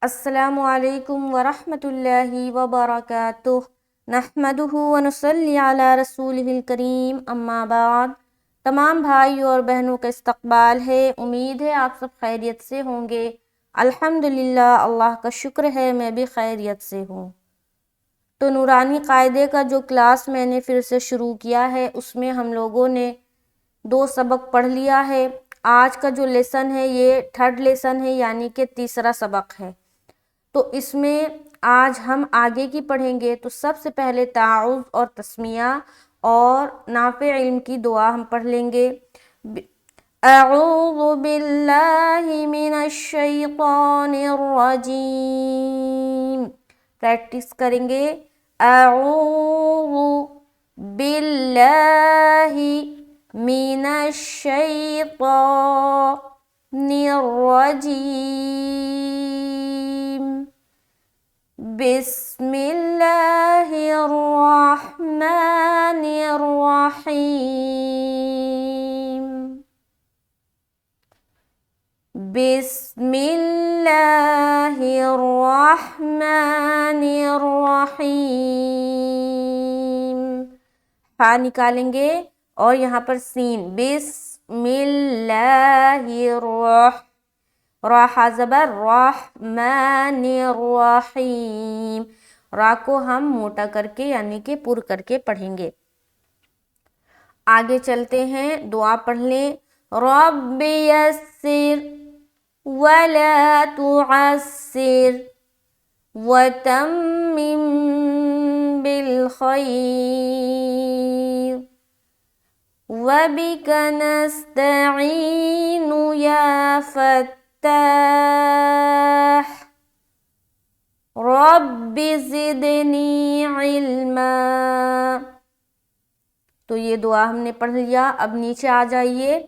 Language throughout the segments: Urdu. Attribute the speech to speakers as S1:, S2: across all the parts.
S1: السلام علیکم ورحمۃ اللہ وبرکاتہ، نحمدہ ونصلی علی رسولہ الکریم، اما بعد۔ تمام بھائی اور بہنوں کا استقبال ہے، امید ہے آپ سب خیریت سے ہوں گے۔ الحمدللہ، اللہ کا شکر ہے میں بھی خیریت سے ہوں۔ تو نورانی قاعدے کا جو کلاس میں نے پھر سے شروع کیا ہے، اس میں ہم لوگوں نے 2 سبق پڑھ لیا ہے۔ آج کا جو لیسن ہے یہ 3rd لیسن ہے، یعنی کہ تیسرا سبق ہے۔ تو اس میں آج ہم آگے کی پڑھیں گے۔ تو سب سے پہلے تعوذ اور تسمیہ اور نافع علم کی دعا ہم پڑھ لیں گے۔ اعوذ باللہ من الشیطان الرجیم، پریکٹس کریں گے۔ اعوذ باللہ من الشیطان الرجیم، بسم اللہ الرحمن الرحیم، بسم اللہ الرحمن الرحیم۔ ہا نکالیں گے اور یہاں پر سین، بسم اللہ را ہا زبر رحمن الرحیم، را کو ہم موٹا کر کے یعنی کہ پر کر کے پڑھیں گے۔ آگے چلتے ہیں، دعا پڑھ لیں۔ رب یسر ولا تعسر وتمم بالخیر وبک نستعین یا فتاح رب زدنی علما۔ تو یہ دعا ہم نے پڑھ لیا۔ اب نیچے آ جائیے۔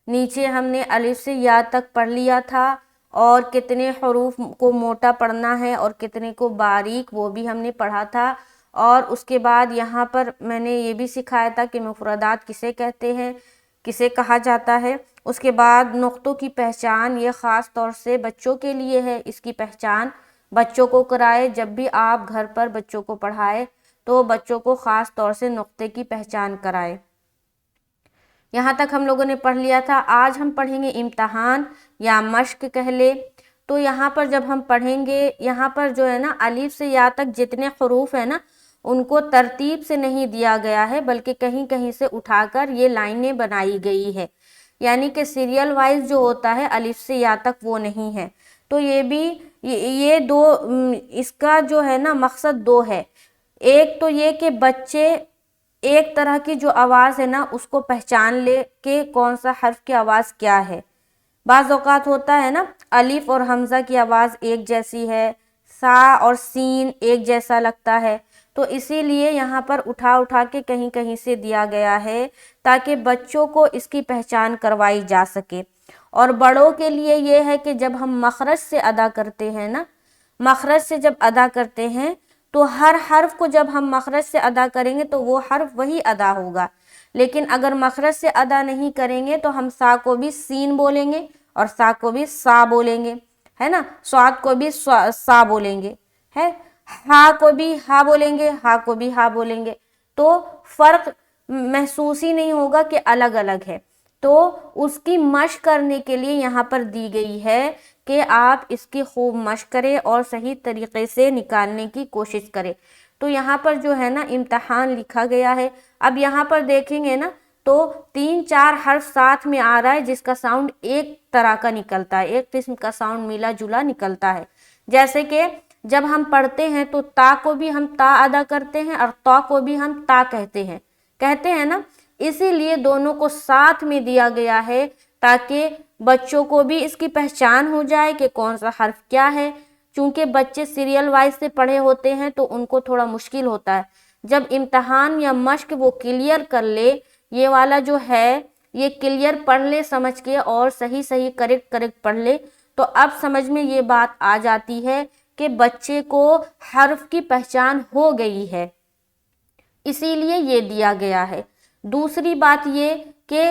S1: نیچے ہم نے الف سے یا تک پڑھ لیا تھا، اور کتنے حروف کو موٹا پڑھنا ہے اور کتنے کو باریک وہ بھی ہم نے پڑھا تھا۔ اور اس کے بعد یہاں پر میں نے یہ بھی سکھایا تھا کہ مفردات کسے کہتے ہیں، کسے کہا جاتا ہے۔ اس کے بعد نقطوں کی پہچان، یہ خاص طور سے بچوں کے لیے ہے، اس کی پہچان بچوں کو کرائے۔ جب بھی آپ گھر پر بچوں کو پڑھائے تو بچوں کو خاص طور سے نقطے کی پہچان کرائے۔ یہاں تک ہم لوگوں نے پڑھ لیا تھا۔ آج ہم پڑھیں گے امتحان یا مشق کہہ لے۔ تو یہاں پر جب ہم پڑھیں گے، یہاں پر جو ہے نا الف سے یا تک جتنے حروف ہیں نا ان کو ترتیب سے نہیں دیا گیا ہے، بلکہ کہیں کہیں سے اٹھا کر یہ لائنیں بنائی گئی ہے، یعنی کہ سیریل وائز جو ہوتا ہے الف سے یا تک وہ نہیں ہے۔ تو یہ بھی یہ دو، اس کا جو ہے نا مقصد 2 ہے۔ ایک تو یہ کہ بچے ایک طرح کی جو آواز ہے نا اس کو پہچان لے کہ کون سا حرف کی آواز کیا ہے۔ بعض اوقات ہوتا ہے نا الف اور حمزہ کی آواز ایک جیسی ہے، سا اور سین ایک جیسا لگتا ہے، تو اسی لیے یہاں پر اٹھا اٹھا کے کہیں کہیں سے دیا گیا ہے تاکہ بچوں کو اس کی پہچان کروائی جا سکے۔ اور بڑوں کے لیے یہ ہے کہ جب ہم مخرج سے ادا کرتے ہیں نا، مخرج سے جب ادا کرتے ہیں تو ہر حرف کو جب ہم مخرج سے ادا کریں گے تو وہ حرف وہی ادا ہوگا، لیکن اگر مخرج سے ادا نہیں کریں گے تو ہم سا کو بھی سین بولیں گے اور سا کو بھی سا بولیں گے، ہے نا، صاد کو بھی سا بولیں گے، ہے، ہا کو بھی ہا بولیں گے، ہا کو بھی ہا بولیں گے، تو فرق محسوس ہی نہیں ہوگا کہ الگ الگ ہے۔ تو اس کی مشق کرنے کے لیے یہاں پر دی گئی ہے کہ آپ اس کی خوب مشق کریں اور صحیح طریقے سے نکالنے کی کوشش کریں۔ تو یہاں پر جو ہے نا امتحان لکھا گیا ہے۔ اب یہاں پر دیکھیں گے نا تو 3-4 حرف ساتھ میں آ رہا ہے جس کا ساؤنڈ ایک طرح کا نکلتا ہے، ایک قسم کا ساؤنڈ ملا جلا نکلتا ہے۔ جیسے کہ جب ہم پڑھتے ہیں تو تا کو بھی ہم تا ادا کرتے ہیں اور تا کو بھی ہم تا کہتے ہیں نا، اسی لیے دونوں کو ساتھ میں دیا گیا ہے تاکہ بچوں کو بھی اس کی پہچان ہو جائے کہ کون سا حرف کیا ہے۔ چونکہ بچے سیریل وائز سے پڑھے ہوتے ہیں تو ان کو تھوڑا مشکل ہوتا ہے۔ جب امتحان یا مشق وہ کلیئر کر لے، یہ والا جو ہے یہ کلیئر پڑھ لے سمجھ کے اور صحیح کریکٹ پڑھ لے، تو اب سمجھ میں یہ بات آ جاتی ہے کہ بچے کو حرف کی پہچان ہو گئی ہے، اسی لیے یہ دیا گیا ہے۔ دوسری بات یہ کہ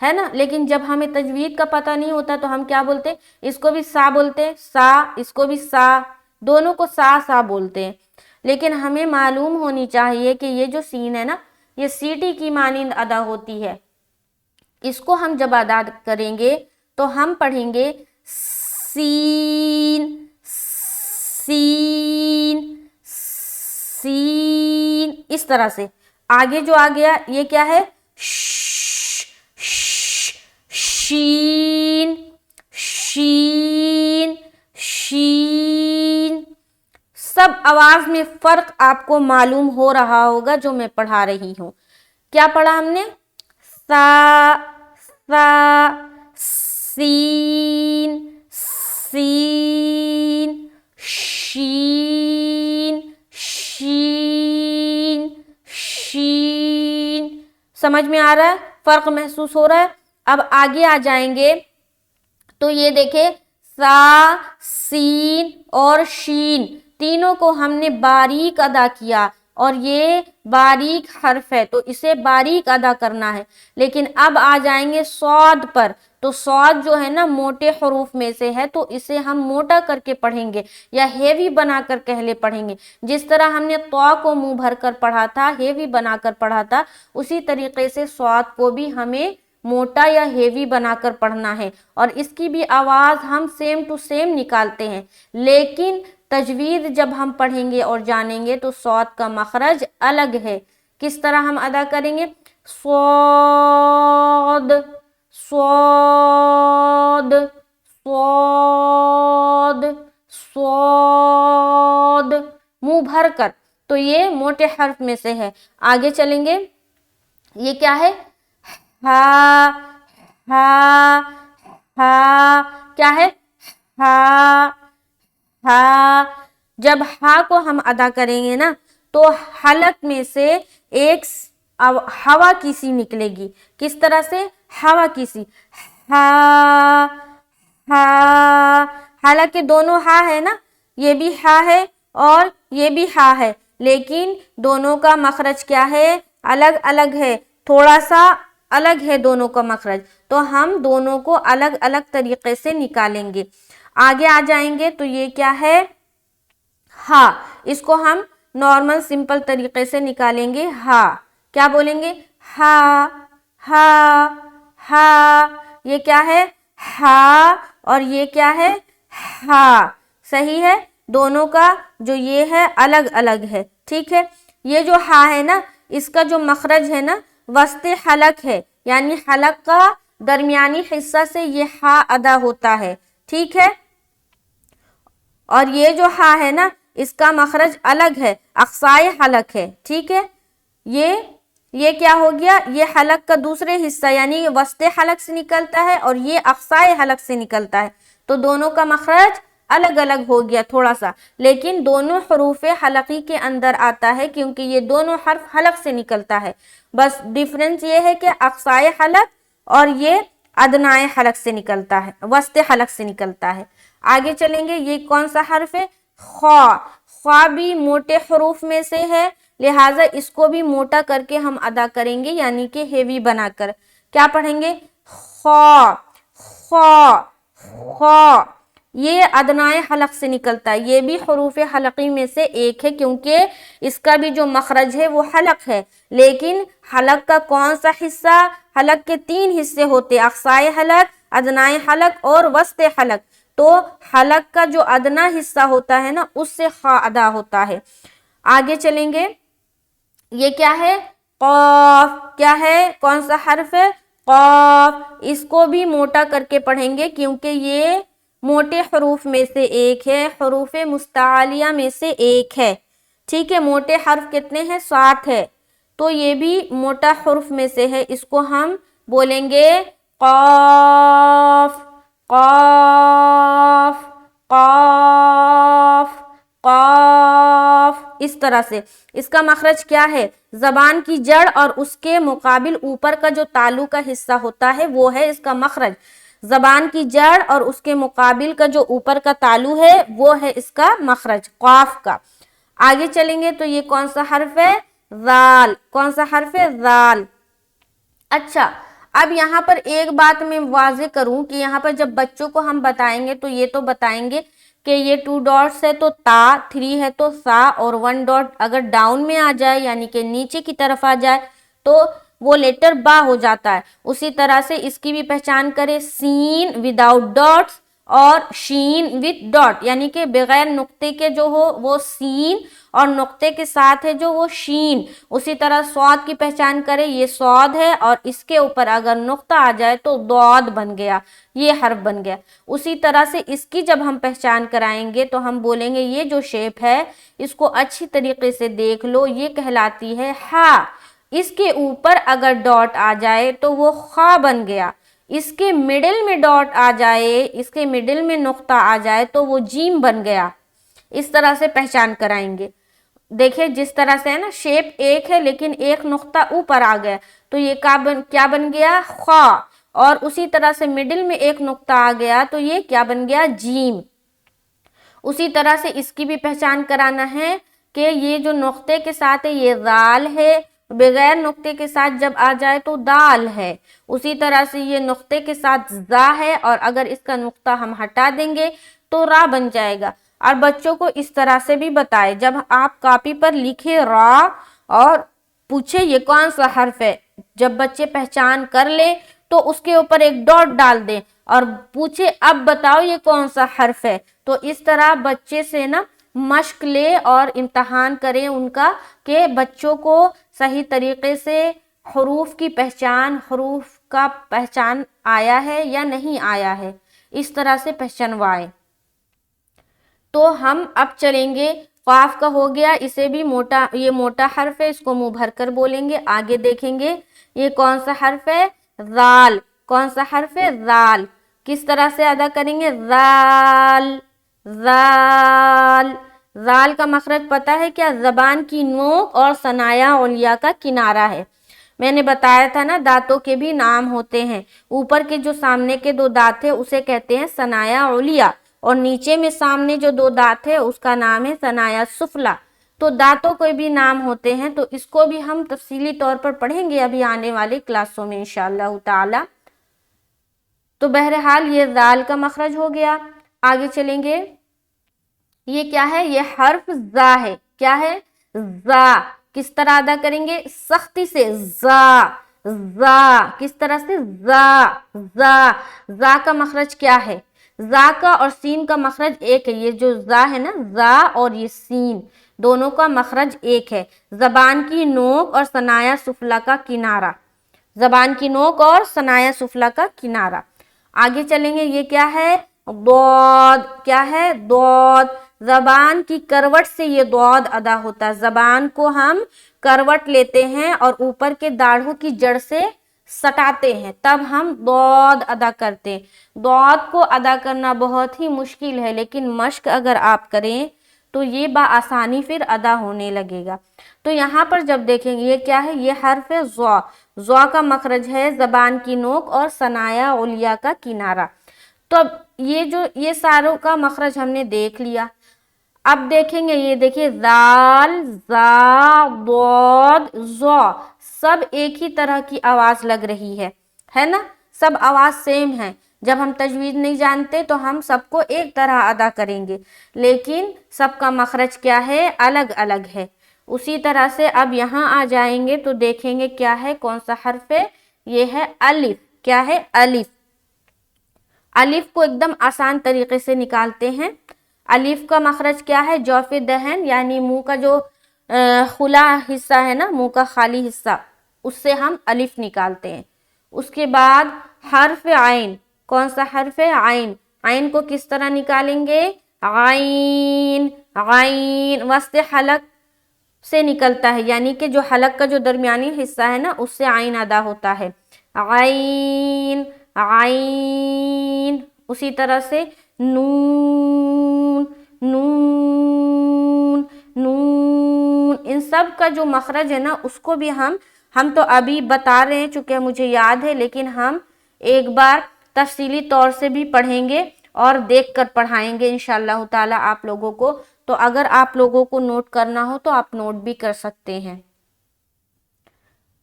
S1: ہے نا. لیکن جب ہمیں تجوید کا پتہ نہیں ہوتا تو ہم کیا بولتے ہیں, اس کو بھی سا بولتے ہیں, سا, اس کو بھی سا, دونوں کو سا سا بولتے ہیں. لیکن ہمیں معلوم ہونی چاہیے کہ یہ جو سین ہے نا, یہ سیٹی کی مانند ادا ہوتی ہے. اس کو ہم جب ادا کریں گے تو ہم پڑھیں گے سین سین سین, اس طرح سے. آگے جو آ گیا یہ کیا ہے, شین شین شین. سب آواز میں فرق آپ کو معلوم ہو رہا ہوگا جو میں پڑھا رہی ہوں. کیا پڑھا ہم نے, سا سا, سین سین, شین شین شین. سمجھ میں آ رہا ہے, فرق محسوس ہو رہا ہے. اب آگے آ جائیں گے تو یہ دیکھیں سا, سین اور شین تینوں کو ہم نے باریک ادا کیا, اور یہ باریک حرف ہے تو اسے باریک ادا کرنا ہے. لیکن اب آ جائیں گے صاد پر, تو صاد جو ہے نا موٹے حروف میں سے ہے تو اسے ہم موٹا کر کے پڑھیں گے یا ہیوی بنا کر پہلے پڑھیں گے. جس طرح ہم نے طا کو منہ بھر کر پڑھا تھا, ہیوی بنا کر پڑھا تھا, اسی طریقے سے صاد کو بھی ہمیں موٹا یا ہیوی بنا کر پڑھنا ہے. اور اس کی بھی آواز ہم سیم ٹو سیم نکالتے ہیں. لیکن تجوید جب ہم پڑھیں گے اور جانیں گے تو صاد کا مخرج الگ ہے. کس طرح ہم ادا کریں گے, صاد صاد صاد صاد, منہ بھر کر, تو یہ موٹے حرف میں سے ہے. آگے چلیں گے, یہ کیا ہے, ہا ہا ہا, کیا ہے, ہا ہا. جب ہا کو ہم ادا کریں گے نا تو حلق میں سے ایک ہوا کی سی نکلے گی. کس طرح سے, ہوا کی سی, ہا ہا. حالانکہ دونوں ہا ہے نا, یہ بھی ہا ہے اور یہ بھی ہا ہے, لیکن دونوں کا مخرج کیا ہے, الگ الگ ہے, تھوڑا سا الگ ہے دونوں کا مخرج. تو ہم دونوں کو الگ الگ طریقے سے نکالیں گے. آگے آ جائیں گے تو یہ کیا ہے, ہا. اس کو ہم نارمل سمپل طریقے سے نکالیں گے. ہا کیا بولیں گے, ہا ہا ہا. یہ کیا ہے, ہا, اور یہ کیا ہے, ہا. صحیح ہے, دونوں کا جو یہ ہے الگ الگ ہے. ٹھیک ہے, یہ جو ہا ہے نا اس کا جو مخرج ہے نا وسط حلق ہے, یعنی حلق کا درمیانی حصہ سے یہ ہا ادا ہوتا ہے. ٹھیک ہے, اور یہ جو ہا ہے نا اس کا مخرج الگ ہے, اقصائے حلق ہے. ٹھیک ہے, یہ کیا ہو گیا, یہ حلق کا دوسرے حصہ یعنی وسط حلق سے نکلتا ہے اور یہ اقصائے حلق سے نکلتا ہے, تو دونوں کا مخرج الگ الگ ہو گیا تھوڑا سا, لیکن دونوں حروف حلقی کے اندر آتا ہے کیونکہ یہ دونوں حرف حلق سے نکلتا ہے. بس ڈیفرنس یہ ہے کہ اقصائے حلق اور یہ ادنائے حلق سے نکلتا ہے, وسط حلق سے نکلتا ہے. آگے چلیں گے, یہ کون سا حرف ہے, خا. خا بھی موٹے حروف میں سے ہے, لہٰذا اس کو بھی موٹا کر کے ہم ادا کریں گے یعنی کہ ہیوی بنا کر. کیا پڑھیں گے, خا خا خا. یہ ادنائے حلق سے نکلتا ہے, یہ بھی حروف حلقی میں سے ایک ہے کیونکہ اس کا بھی جو مخرج ہے وہ حلق ہے. لیکن حلق کا کون سا حصہ, حلق کے 3 حصے ہوتے, اقصائے حلق, ادنائے حلق اور وسط حلق. تو حلق کا جو ادنا حصہ ہوتا ہے نا اس سے خا ادا ہوتا ہے. آگے چلیں گے, یہ کیا ہے, قاف. کیا ہے, کون سا حرف ہے, قاف. اس کو بھی موٹا کر کے پڑھیں گے کیونکہ یہ موٹے حروف میں سے ایک ہے, حروف مستعلیہ میں سے ایک ہے. ٹھیک ہے, موٹے حرف کتنے ہیں, 7 ہے, تو یہ بھی موٹا حرف میں سے ہے. اس کو ہم بولیں گے قاف قاف قاف قاف. اس طرح سے اس کا مخرج کیا ہے, زبان کی جڑ اور اس کے مقابل اوپر کا جو تالو کا حصہ ہوتا ہے وہ ہے اس کا مخرج. زبان کی جڑ اور اس کے مقابل کا جو اوپر کا تالو ہے وہ ہے اس کا مخرج, قاف کا. آگے چلیں گے تو یہ کون سا حرف ہے, ذال. کون سا حرف ہے, ذال. اچھا, اب یہاں پر ایک بات میں واضح کروں کہ یہاں پر جب بچوں کو ہم بتائیں گے تو یہ تو بتائیں گے کہ یہ 2 ڈاٹس ہے تو تا، 3 ہے تو سا، اور 1 ڈاٹ اگر ڈاؤن میں آ جائے یعنی کہ نیچے کی طرف آ جائے تو وہ لیٹر با ہو جاتا ہے. اسی طرح سے اس کی بھی پہچان کرے، سین وداؤٹ ڈاٹس اور شین وتھ ڈاٹ، یعنی کہ بغیر نقطے کے جو ہو وہ سین اور نقطے کے ساتھ ہے جو وہ شین. اسی طرح صاد کی پہچان کرے، یہ صاد ہے اور اس کے اوپر اگر نقطہ آ جائے تو ضاد بن گیا، یہ حرف بن گیا. اسی طرح سے اس کی جب ہم پہچان کرائیں گے تو ہم بولیں گے یہ جو شیپ ہے اس کو اچھی طریقے سے دیکھ لو، یہ کہلاتی ہے ہا. اس کے اوپر اگر ڈاٹ آ جائے تو وہ خا بن گیا، اس کے مڈل میں ڈاٹ آ جائے، اس کے مڈل میں نقطہ آ جائے تو وہ جیم بن گیا. اس طرح سے پہچان کرائیں گے. دیکھیں جس طرح سے ہے نا، شیپ ایک ہے لیکن ایک نقطہ اوپر آ گیا تو یہ کیا بن گیا؟ خا. اور اسی طرح سے مڈل میں ایک نقطہ آ گیا تو یہ کیا بن گیا؟ جیم. اسی طرح سے اس کی بھی پہچان کرانا ہے کہ یہ جو نقطے کے ساتھ ہے یہ ذال ہے، بغیر نقطے کے ساتھ جب آ جائے تو دال ہے. اسی طرح سے یہ نقطے کے ساتھ زا ہے اور اگر اس کا نقطہ ہم ہٹا دیں گے تو را بن جائے گا. اور بچوں کو اس طرح سے بھی بتائے، جب آپ کاپی پر لکھے را اور پوچھے یہ کون سا حرف ہے، جب بچے پہچان کر لے تو اس کے اوپر ایک ڈاٹ ڈال دیں اور پوچھے اب بتاؤ یہ کون سا حرف ہے. تو اس طرح بچے سے نا مشق لے اور امتحان کریں ان کا کہ بچوں کو صحیح طریقے سے حروف کی پہچان، حروف کا پہچان آیا ہے یا نہیں آیا ہے، اس طرح سے پہچانوائیں. تو ہم اب چلیں گے، قاف کا ہو گیا، اسے بھی موٹا، یہ موٹا حرف ہے، اس کو منہ بھر کر بولیں گے. آگے دیکھیں گے یہ کون سا حرف ہے؟ ذال. کون سا حرف ہے؟ ذال. کس طرح سے ادا کریں گے؟ ذال ذال. ذال کا مخرج پتہ ہے کیا؟ زبان کی نوک اور ثنایا علیہ کا کنارہ ہے. میں نے بتایا تھا نا دانتوں کے بھی نام ہوتے ہیں. اوپر کے جو سامنے کے 2 دانت ہیں اسے کہتے ہیں ثنایا علیہ، اور نیچے میں سامنے جو 2 دانت ہے اس کا نام ہے ثنایا سفلی. تو دانتوں کے بھی نام ہوتے ہیں، تو اس کو بھی ہم تفصیلی طور پر پڑھیں گے ابھی آنے والے کلاسوں میں انشاءاللہ تعالی. تو بہرحال یہ ذال کا مخرج ہو گیا. آگے چلیں گے، یہ کیا ہے؟ یہ حرف زا ہے. کیا ہے؟ زا. کس طرح ادا کریں گے؟ سختی سے. زا زا. کس طرح سے؟ زا زا. زا کا مخرج کیا ہے؟ زا کا اور سین کا مخرج ایک ہے. یہ جو زا ہے نا، زا اور یہ سین دونوں کا مخرج ایک ہے. زبان کی نوک اور ثنایا سفلی کا کنارہ. زبان کی نوک اور ثنایا سفلی کا کنارہ. آگے چلیں گے، یہ کیا ہے؟ ضاد. کیا ہے؟ ضاد. زبان کی کروٹ سے یہ ضاد ادا ہوتا ہے. زبان کو ہم کروٹ لیتے ہیں اور اوپر کے داڑھوں کی جڑ سے سٹاتے ہیں، تب ہم ضاد ادا کرتے ہیں. ضاد کو ادا کرنا بہت ہی مشکل ہے، لیکن مشق اگر آپ کریں تو یہ بآسانی پھر ادا ہونے لگے گا. تو یہاں پر جب دیکھیں گے یہ کیا ہے؟ یہ حرف ہے ضا. ضا کا مخرج ہے زبان کی نوک اور ثنایا علیہ کا کنارہ. تو اب یہ ساروں کا مخرج ہم نے دیکھ لیا. اب دیکھیں گے، یہ دیکھیے ذال، زا، ضاد، ضا، سب ایک ہی طرح کی آواز لگ رہی ہے نا؟ سب آواز سیم ہے. جب ہم تجوید نہیں جانتے تو ہم سب کو ایک طرح ادا کریں گے، لیکن سب کا مخرج کیا ہے؟ الگ الگ ہے. اسی طرح سے اب یہاں آ جائیں گے تو دیکھیں گے کیا ہے، کون سا حرف ہے؟ یہ ہے الف. کیا ہے؟ الف. الف کو ایک دم آسان طریقے سے نکالتے ہیں. الف کا مخرج کیا ہے؟ جوف دہن، یعنی منہ کا جو کھلا حصہ ہے نا، منہ کا خالی حصہ، اس سے ہم الف نکالتے ہیں. اس کے بعد حرف عین. کون سا حرف ہے؟ عین. عین کو کس طرح نکالیں گے؟ عین عین. وسط حلق سے نکلتا ہے، یعنی کہ جو حلق کا جو درمیانی حصہ ہے نا اس سے عین ادا ہوتا ہے. عین عین. اسی طرح سے نون نون نون. ان سب کا جو مخرج ہے نا اس کو بھی ہم تو ابھی بتا رہے ہیں چونکہ مجھے یاد ہے، لیکن ہم ایک بار تفصیلی طور سے بھی پڑھیں گے اور دیکھ کر پڑھائیں گے انشاءاللہ تعالی آپ لوگوں کو. تو اگر آپ لوگوں کو نوٹ کرنا ہو تو آپ نوٹ بھی کر سکتے ہیں.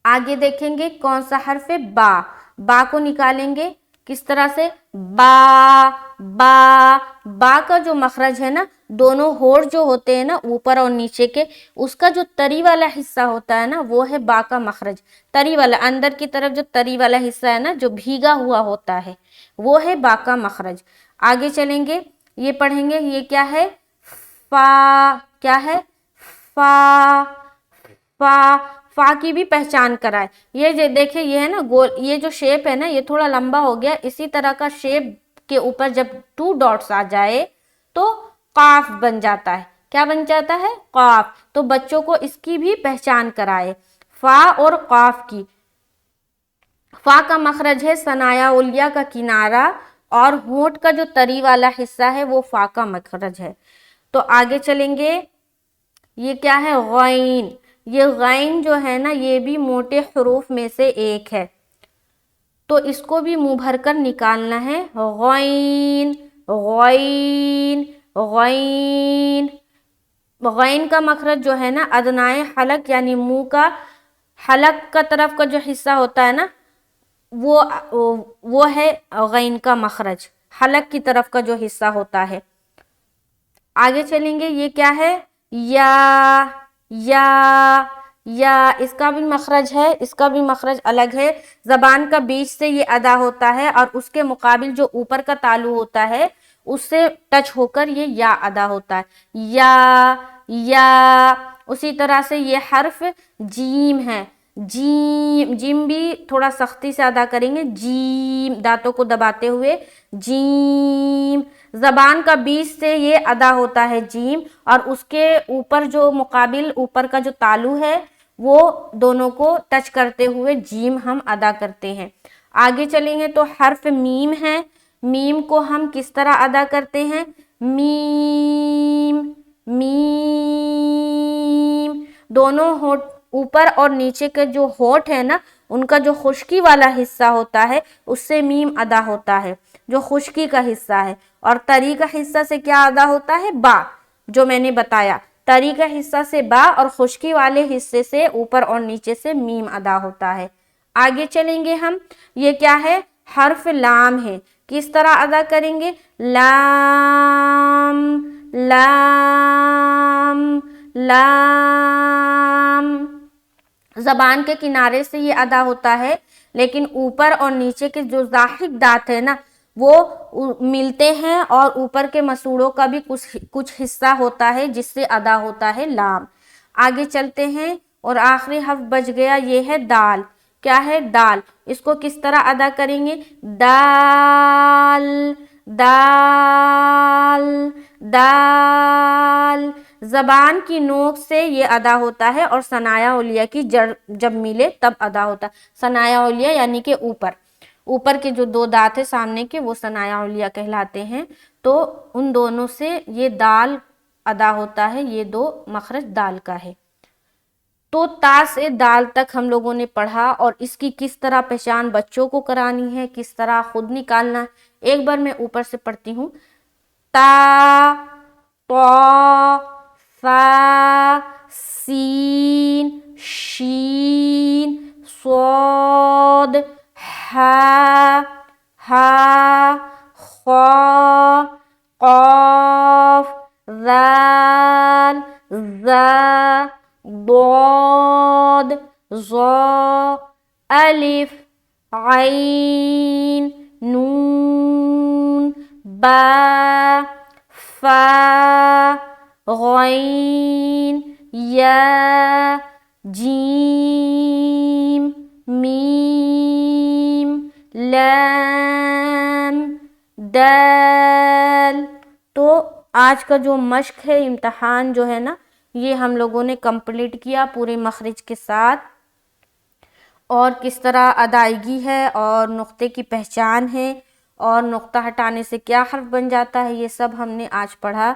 S1: آگے دیکھیں گے کون سا حرف ہے؟ با. با کو نکالیں گے کس طرح سے، با با با کا جو مخرج ہے نا، دونوں ہونٹ جو ہوتے ہیں نا اوپر اور نیچے کے، اس کا جو تری والا حصہ ہوتا ہے نا وہ ہے با کا مخرج، تری والا اندر کی طرف جو تری والا حصہ ہے نا جو بھیگا ہوا ہوتا ہے وہ ہے با کا مخرج۔ آگے چلیں گے، یہ پڑھیں گے، یہ کیا ہے، فا، کیا ہے، فا، فا، فا کی بھی پہچان کرائے، یہ دیکھیں یہ ہے نا گول، یہ جو شیپ ہے نا یہ تھوڑا لمبا ہو گیا، اسی طرح کا شیپ کے اوپر جب 2 ڈاٹس آ جائے تو قاف بن جاتا ہے، کیا بن جاتا ہے، قاف۔ تو بچوں کو اس کی بھی پہچان کرائے، فا اور قاف کی۔ فا کا مخرج ہے ثنایا علیہ کا کنارہ، اور ہونٹ کا جو تری والا حصہ ہے وہ فا کا مخرج ہے۔ تو آگے چلیں گے، یہ کیا ہے، غین۔ یہ غین جو ہے نا یہ بھی موٹے حروف میں سے ایک ہے، تو اس کو بھی منہ بھر کر نکالنا ہے، غین غین غین۔ غین کا مخرج جو ہے نا ادنائے حلق یعنی منہ کا حلق کا طرف کا جو حصہ ہوتا ہے نا وہ ہے غین کا مخرج، حلق کی طرف کا جو حصہ ہوتا ہے۔ آگے چلیں گے، یہ کیا ہے، یا یا یا، اس کا بھی مخرج ہے، اس کا بھی مخرج الگ ہے، زبان کا بیچ سے یہ ادا ہوتا ہے اور اس کے مقابل جو اوپر کا تالو ہوتا ہے اس سے ٹچ ہو کر یہ یا ادا ہوتا ہے، یا یا۔ اسی طرح سے یہ حرف جیم ہے، جیم، جیم بھی تھوڑا سختی سے ادا کریں گے، جیم، دانتوں کو دباتے ہوئے، جیم۔ زبان کا بیچ سے یہ ادا ہوتا ہے جیم، اور اس کے اوپر جو مقابل اوپر کا جو تالو ہے وہ دونوں کو ٹچ کرتے ہوئے جیم ہم ادا کرتے ہیں۔ آگے چلیں گے تو حرف میم ہے، میم کو ہم کس طرح ادا کرتے ہیں، میم میم۔ دونوں ہونٹ اوپر اور نیچے کے جو ہونٹ ہے نا ان کا جو خشکی والا حصہ ہوتا ہے اس سے میم ادا ہوتا ہے، جو خشکی کا حصہ ہے، اور تری کا حصہ سے کیا ادا ہوتا ہے، با، جو میں نے بتایا، تری کا حصہ سے با اور خشکی والے حصے سے اوپر اور نیچے سے میم ادا ہوتا ہے۔ آگے چلیں گے ہم، یہ کیا ہے، حرف لام ہے، کس طرح ادا کریں گے، لام لام لام۔ زبان کے کنارے سے یہ ادا ہوتا ہے، لیکن اوپر اور نیچے کے جو ضاحک دانت ہے نا وہ ملتے ہیں اور اوپر کے مسوڑوں کا بھی کچھ حصہ ہوتا ہے جس سے ادا ہوتا ہے لام۔ آگے چلتے ہیں، اور آخری حرف بچ گیا، یہ ہے دال، کیا ہے، دال۔ اس کو کس طرح ادا کریں گے، دال دال دال۔ زبان کی نوک سے یہ ادا ہوتا ہے اور ثنایا علیہ کی جڑ جب ملے تب ادا ہوتا ہے، ثنایا علیہ یعنی کہ اوپر کے جو 2 دانت ہیں سامنے کے وہ ثنایا علیہ کہلاتے ہیں، تو ان دونوں سے یہ دال ادا ہوتا ہے، یہ 2 مخرج دال کا ہے۔ تو تا سے دال تک ہم لوگوں نے پڑھا، اور اس کی کس طرح پہچان بچوں کو کرانی ہے، کس طرح خود نکالنا ہے۔ ایک بار میں اوپر سے پڑھتی ہوں، تا، طا، ثا، سین، شین، صاد، ہا، ہا، خا، قاف، ذال، ذا، ضاد، ظا، الف، عین، نون، با، فا، غین، یا، جیم، میم، لام، دال۔ تو آج کا جو مشق ہے، امتحان جو ہے نا یہ ہم لوگوں نے کمپلیٹ کیا پورے مخرج کے ساتھ، اور کس طرح ادائیگی ہے اور نقطے کی پہچان ہے اور نقطہ ہٹانے سے کیا حرف بن جاتا ہے، یہ سب ہم نے آج پڑھا۔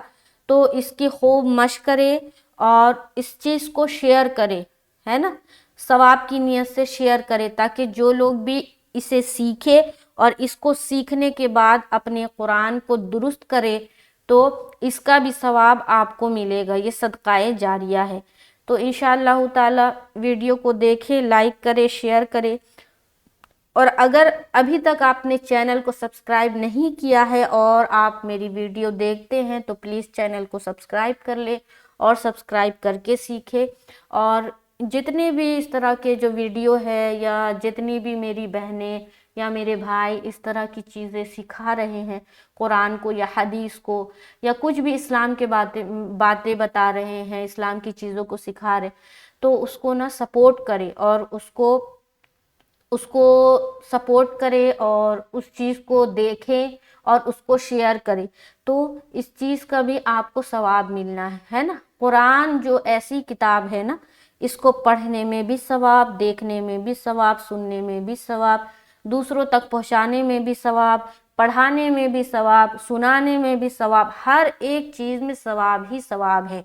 S1: تو اس کی خوب مشق کرے اور اس چیز کو شیئر کرے، ہے نا، ثواب کی نیت سے شیئر کرے، تاکہ جو لوگ بھی اسے سیکھے اور اس کو سیکھنے کے بعد اپنے قرآن کو درست کرے تو اس کا بھی ثواب آپ کو ملے گا، یہ صدقہ جاریہ ہے۔ تو انشاءاللہ تعالی ویڈیو کو دیکھے، لائک کرے، شیئر کرے اور اگر ابھی تک آپ نے چینل کو سبسکرائب نہیں کیا ہے اور آپ میری ویڈیو دیکھتے ہیں تو پلیز چینل کو سبسکرائب کر لے اور سبسکرائب کر کے سیکھے. اور جتنے بھی اس طرح کے جو ویڈیو ہے یا جتنی بھی میری بہنیں یا میرے بھائی اس طرح کی چیزیں سکھا رہے ہیں، قرآن کو یا حدیث کو یا کچھ بھی اسلام کے باتیں بتا رہے ہیں، اسلام کی چیزوں کو سکھا رہے، تو اس کو نا سپورٹ کرے اور اس کو سپورٹ کرے اور اس چیز کو دیکھیں اور اس کو شیئر کرے، تو اس چیز کا بھی آپ کو ثواب ملنا ہے نا. قرآن جو ایسی کتاب ہے نا، اس کو پڑھنے میں بھی ثواب، دیکھنے میں بھی ثواب، سننے میں بھی ثواب، دوسروں تک پہنچانے میں بھی ثواب، پڑھانے میں بھی ثواب، سنانے میں بھی ثواب، ہر ایک چیز میں ثواب ہی ثواب ہے.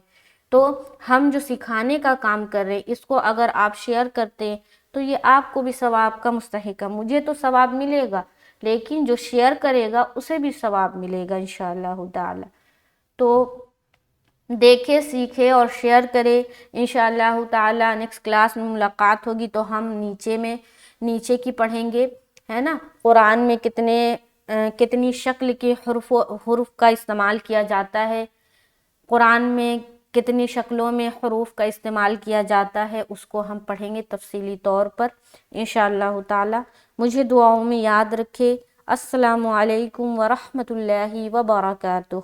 S1: تو ہم جو سکھانے کا کام کر رہے اس کو اگر آپ شیئر کرتے ہیں تو یہ آپ کو بھی ثواب کا مستحق ہے. مجھے تو ثواب ملے گا لیکن جو شیئر کرے گا اسے بھی ثواب ملے گا انشاءاللہ تعالی. تو دیکھے، سیکھے اور شیئر کرے. انشاءاللہ تعالی نیکسٹ کلاس میں ملاقات ہوگی تو ہم نیچے کی پڑھیں گے، ہے نا. قرآن میں کتنی شکل کے حروف کا استعمال کیا جاتا ہے، قرآن میں کتنی شکلوں میں حروف کا استعمال کیا جاتا ہے، اس کو ہم پڑھیں گے تفصیلی طور پر انشاءاللہ تعالی. مجھے دعاؤں میں یاد رکھے. السلام علیکم ورحمۃ اللہ وبرکاتہ.